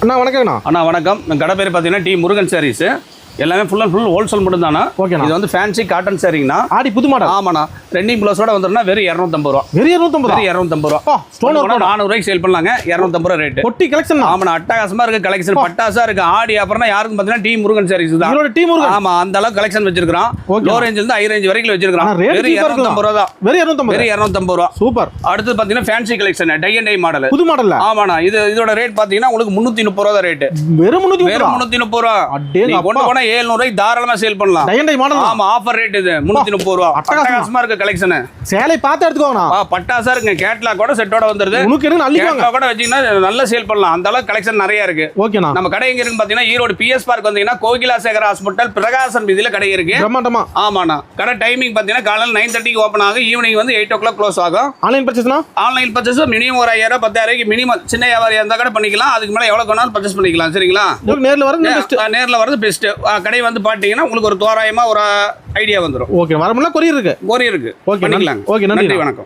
அண்ணா வணக்கம்ண்ணா. அண்ணா வணக்கம். கடை பேர் பார்த்தீங்கன்னா டி முருகன் சாரீஸ். எல்லாமே ஃபுல் அண்ட் ஃபுல் ஹோல்சேல் மட்டும் தானே. ஓகேண்ணா. இது வந்து ஃபேன்சி காட்டன் சாரீங்கண்ணா. ஆடி புது மாடல். ஆமாண்ணா. ட்ரெண்டிங் ப்ளவுஸோட வந்துருன்னா வெறும் 250 ரூபா. வெறும் 250 வெறும் 250 ரூபா. ஸ்டோன் 400 ரூபாய்க்கு சேல் பண்ணலாங்க. 250 ரூபா ரேட். பொட்டி கலெக்ஷன். ஆமாண்ணா. அட்டகாசமா இருக்கு கலெக்ஷன். பட்டாசா இருக்கு. ஆடி அப்புறம்னா யாருக்கும் பார்த்தீங்கன்னா டி முருகன் சாரீஸ் தான். இதோட டி முருகன். ஆமா, அந்த அளவுக்கு கலெக்ஷன் வச்சிருக்கோம். லோ ரேஞ்சில இருந்து ஹை ரேஞ்ச் வரைக்கும் வச்சிருக்கோம். வெறும் 250 ரூபா தான். வெறும் 250 ரூபா. சூப்பர். அடுத்து பார்த்தீங்கன்னா fancy collection tie and dye model. புது மாடல். ஆமாண்ணா. இதோட ரேட் பார்த்தீங்கன்னா உங்களுக்கு 330 ரூபா தான் ரேட். வெறும் 330 ரூபா. நீங்க கொண்டு போனா 700 ரூபாய்க்கு தாராளமா சேல் பண்ணலாம். Tie and dye model. ஆமா, ஆஃபர் ரேட் இது 330 ரூபா. அட்டகாசமா இருக்கு கலெக்ஷன். சேலை பார்த்து எடுத்துக்கோங்க. பட்டாசா இருக்கு. கேட்லாக் கூட செட்டோட வந்துருது. உங்களுக்கு என்ன அள்ளிக்கோங்க. கேட்லாக் கூட வச்சீங்கன்னா நல்ல சேல் பண்ணலாம். அந்த அளவுக்கு கலெக்ஷன் நிறைய இருக்கு. ஓகேண்ணா. நம்ம கடை எங்க இருக்கு பாத்தீங்கன்னா ஈரோடு பிஎஸ் பார்க் வந்தீங்கன்னா கோகிலா சேகர் ஹாஸ்பிடல் பிரகாசன் வீதியில கடை இருக்கு. பிரம்மாண்டமா. ஆமாண்ணா. கடை டைமிங் பாத்தீங்கன்னா காலையில 9:30க்கு ஓபன் ஆகும். ஈவினிங் வந்து 8 o'clock க்ளோஸ் ஆகும். ஆன்லைன் பர்ச்சேஸ்னா? ஆன்லைன் பர்ச்சேஸ் மினிமம் ஒரு 5000 10,000 மினிமம். சின்ன வியாபாரியா இருந்தா கூட பண்ணிக்கலாம். அதுக்கு மேல எவ்வளவு வேணாலும் பர்ச்சேஸ் பண்ணிக்கலாம். சரிங்களா? நேர்ல வரது பெஸ்ட். நேர்ல வரது பெஸ்ட். கடை வந்து பாத்தீங்கன்னா உங்களுக்கு ஒரு தோராயமா ஒரு ஐடியா வந்துரும். ஓகே. வரமுல்ல கொரியர் இருக்கு. ஓகே, நன்றி. வணக்கம்.